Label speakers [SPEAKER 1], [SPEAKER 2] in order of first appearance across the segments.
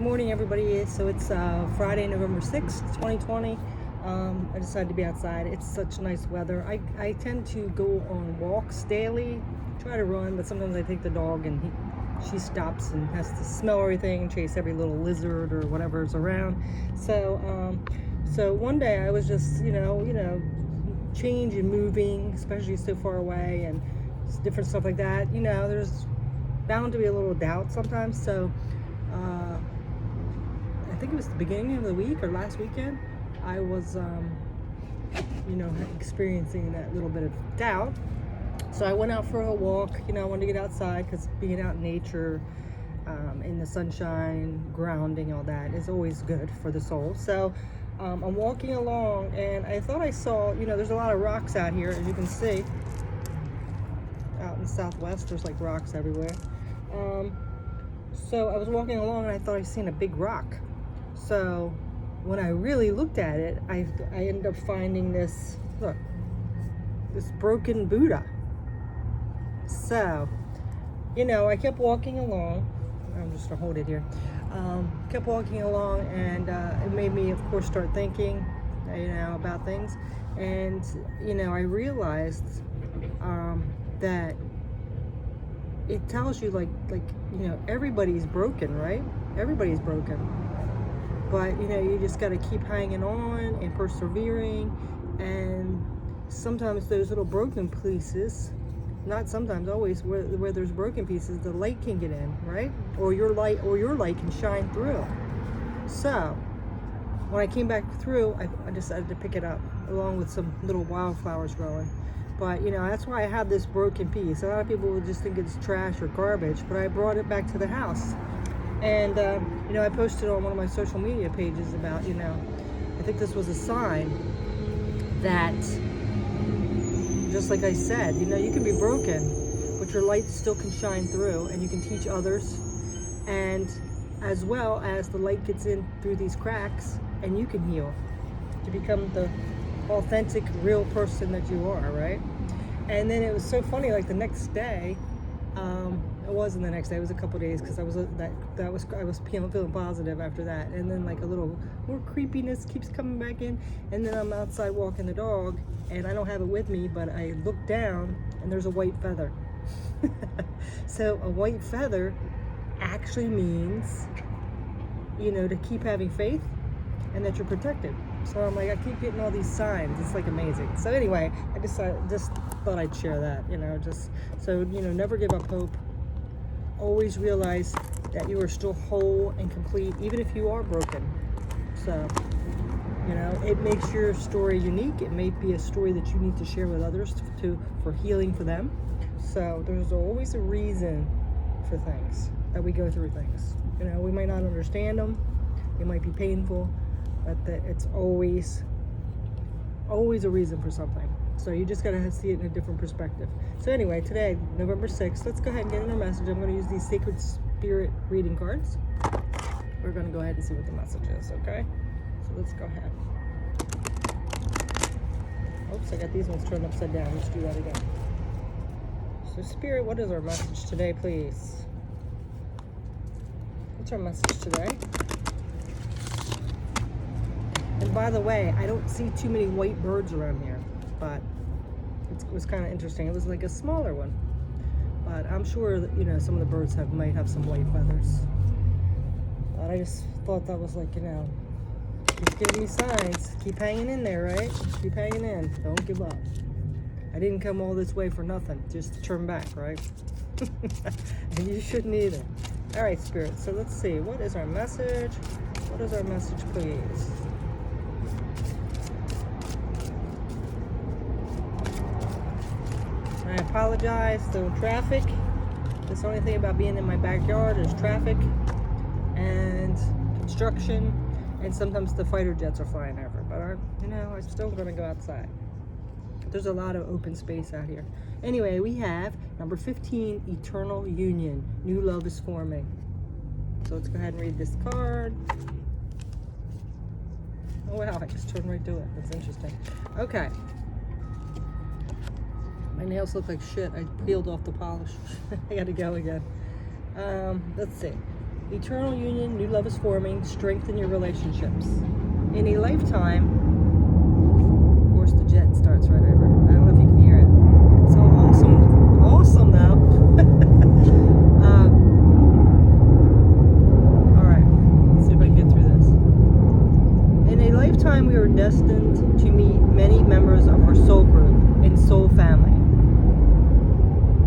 [SPEAKER 1] Good morning, everybody. So it's Friday, November 6th, 2020. I decided to be outside. It's such nice weather. I tend to go on walks daily, try to run, but sometimes I take the dog and she stops and has to smell everything and chase every little lizard or whatever's around. So one day I was just, change and moving, especially so far away and different stuff like that. There's bound to be a little doubt sometimes. So I think it was the beginning of the week or last weekend, I was, experiencing that little bit of doubt. So I went out for a walk. I wanted to get outside because being out in nature, in the sunshine, grounding, all that is always good for the soul. So I'm walking along and I thought I saw, there's a lot of rocks out here, as you can see. Out in the southwest, there's like rocks everywhere. So I was walking along and I thought I seen a big rock. So when I really looked at it, I ended up finding this broken Buddha. So, I kept walking along. I'm just gonna hold it here. Kept walking along, and it made me, of course, start thinking, about things. And I realized that it tells you, everybody's broken, right? Everybody's broken. But, you just got to keep hanging on and persevering. And sometimes those little broken pieces, not sometimes, always, where there's broken pieces, the light can get in, right? Or your light can shine through. So when I came back through, I decided to pick it up along with some little wildflowers growing. But, that's why I have this broken piece. A lot of people would just think it's trash or garbage, but I brought it back to the house. And, I posted on one of my social media pages about, I think this was a sign that, just like I said, you can be broken, but your light still can shine through and you can teach others. And as well as the light gets in through these cracks and you can heal to become the authentic, real person that you are, right? And then it was so funny, like the next day, it wasn't the next day, it was a couple days, because I was feeling positive after that. And then like a little more creepiness keeps coming back in, and then I'm outside walking the dog and I don't have it with me, but I look down and there's a white feather. So a white feather actually means, to keep having faith and that you're protected. So I'm like, I keep getting all these signs. It's like amazing. So anyway, I just thought I'd share that, never give up hope. Always realize that you are still whole and complete, even if you are broken. So, it makes your story unique. It may be a story that you need to share with others for healing for them. So there's always a reason for things, that we go through things. We might not understand them. It might be painful, but it's always a reason for something. So you just gotta see it in a different perspective. So anyway, today, November 6th, let's go ahead and get in our message. I'm gonna use these Sacred Spirit reading cards. We're gonna go ahead and see what the message is, okay? So let's go ahead. Oops, I got these ones turned upside down. Let's do that again. So Spirit, what is our message today, please? What's our message today? And by the way, I don't see too many white birds around here, but it was kind of interesting. It was like a smaller one, but I'm sure that, some of the birds might have some white feathers. But I just thought that was like, keep giving me signs. Keep hanging in there, right? Keep hanging in. Don't give up. I didn't come all this way for nothing, just to turn back, right? And you shouldn't either. All right, Spirit. So let's see. What is our message? What is our message, please? I apologize, so traffic. That's the only thing about being in my backyard is traffic and construction, and sometimes the fighter jets are flying over. But I'm still gonna go outside. There's a lot of open space out here. Anyway, we have number 15, Eternal Union. New love is forming. So let's go ahead and read this card. Oh wow, I just turned right to it. That's interesting. Okay. My nails look like shit. I peeled off the polish. I gotta go again. Let's see. Eternal union, new love is forming, strengthen your relationships. In a lifetime, of course the jet starts right over. I don't know if you can hear it. It's so awesome. Awesome though. Alright, let's see if I can get through this. In a lifetime, we are destined to meet many members of our soul group and soul family.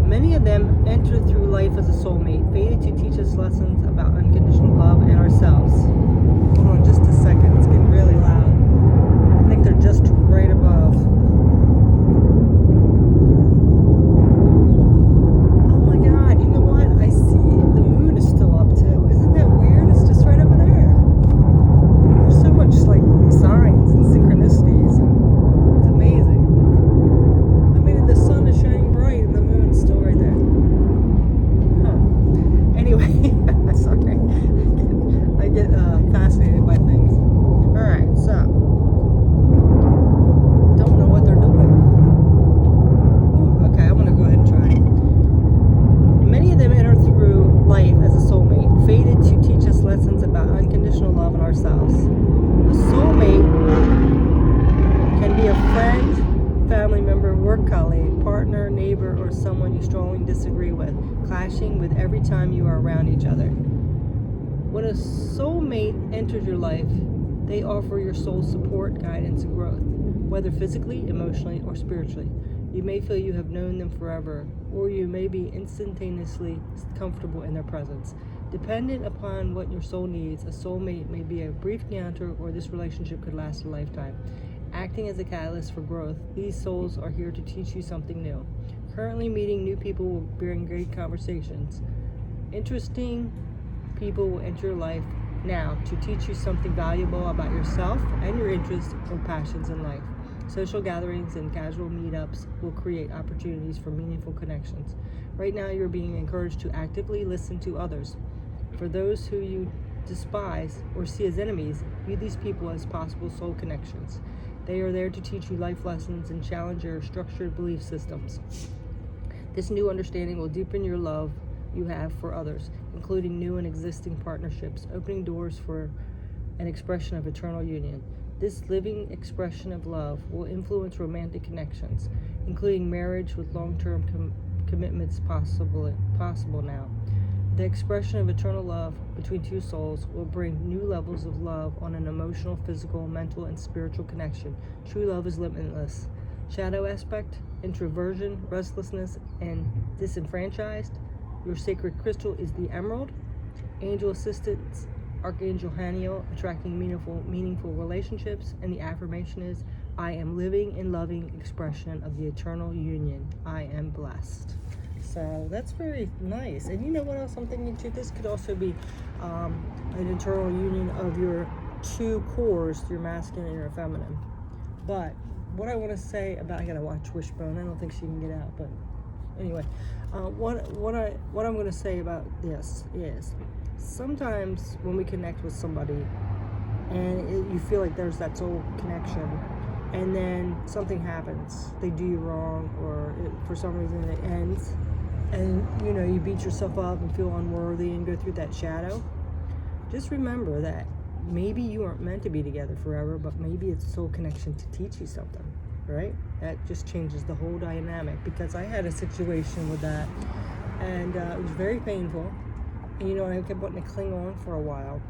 [SPEAKER 1] Many of them enter through life as a soulmate, fated to teach us lessons about unconditional love and ourselves. Hold on just a second, it's getting really loud. I think they're just right above. Oh my god, you know what? I see the moon is still up too. Isn't that weird? It's just right over there. There's so much like signs and synchronicities. It's amazing. I mean, the sun is shining bright and the moon's still right there. Huh. Anyway, sorry. I get fascinated by things. Alright, so. Don't know what they're doing. Ooh, okay, I'm going to go ahead and try. Many of them enter through life as a soulmate, fated to teach us lessons about unconditional love in ourselves. A soulmate can be a friend, family member, work colleague, partner, neighbor, or someone you strongly disagree with, clashing with every time you are around each other. When a soulmate enters your life, they offer your soul support, guidance, and growth, whether physically, emotionally, or spiritually. You may feel you have known them forever, or you may be instantaneously comfortable in their presence. Dependent upon what your soul needs, a soulmate may be a brief encounter, or this relationship could last a lifetime. Acting as a catalyst for growth, these souls are here to teach you something new. Currently meeting new people will bring great conversations. Interesting people will enter your life now to teach you something valuable about yourself and your interests or passions in life. Social gatherings and casual meetups will create opportunities for meaningful connections. Right now, you're being encouraged to actively listen to others. For those who you despise or see as enemies, view these people as possible soul connections. They are there to teach you life lessons and challenge your structured belief systems. This new understanding will deepen your love you have for others, including new and existing partnerships, opening doors for an expression of eternal union. This living expression of love will influence romantic connections, including marriage with long-term commitments possible now. The expression of eternal love between two souls will bring new levels of love on an emotional, physical, mental, and spiritual connection. True love is limitless. Shadow aspect, introversion, restlessness, and disenfranchised. Your sacred crystal is the emerald. Angel assistance, Archangel Haniel, attracting meaningful relationships. And the affirmation is, I am living and loving expression of the eternal union. I am blessed. So that's very nice. And you know what else I'm thinking too? This could also be an eternal union of your two cores, your masculine and your feminine. But what I want to say about, I gotta watch Wishbone. I don't think she can get out, but anyway, what I'm going to say about this is sometimes when we connect with somebody and you feel like there's that soul connection, and then something happens, they do you wrong, or for some reason it ends, and you know you beat yourself up and feel unworthy and go through that shadow. Just remember that maybe you aren't meant to be together forever, but maybe it's soul connection to teach you something. Right? That just changes the whole dynamic, because I had a situation with that, and it was very painful, and you know, I kept wanting to cling on for a while,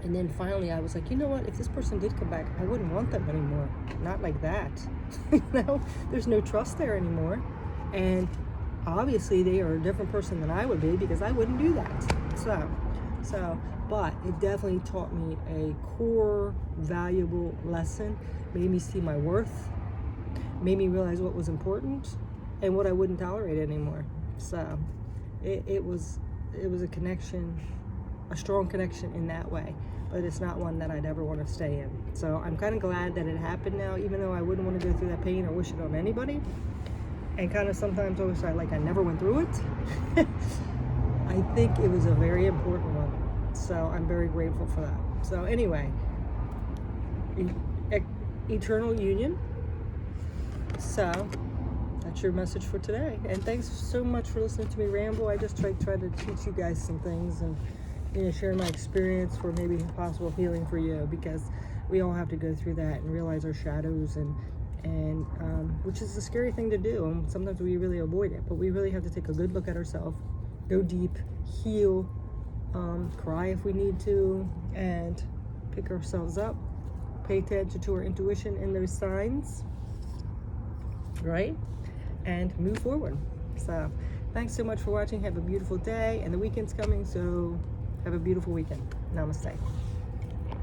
[SPEAKER 1] and then finally I was like, you know what, if this person did come back, I wouldn't want them anymore. Not like that. You know, there's no trust there anymore, and obviously they are a different person than I would be, because I wouldn't do that. So but it definitely taught me a core valuable lesson, made me see my worth, made me realize what was important and what I wouldn't tolerate anymore. So it was a connection, a strong connection in that way, but it's not one that I'd ever want to stay in. So I'm kind of glad that it happened now, even though I wouldn't want to go through that pain or wish it on anybody, and kind of sometimes I wish I never went through it. I think it was a very important one, so I'm very grateful for that. So anyway, eternal union. So that's your message for today, and thanks so much for listening to me ramble. I just try to teach you guys some things, and share my experience for maybe possible healing for you, because we all have to go through that and realize our shadows, and which is a scary thing to do, and sometimes we really avoid it, but we really have to take a good look at ourselves, go deep, heal, cry if we need to, and pick ourselves up, pay attention to our intuition in those signs, right, and move forward. So thanks so much for watching. Have a beautiful day, and the weekend's coming, so have a beautiful weekend. Namaste.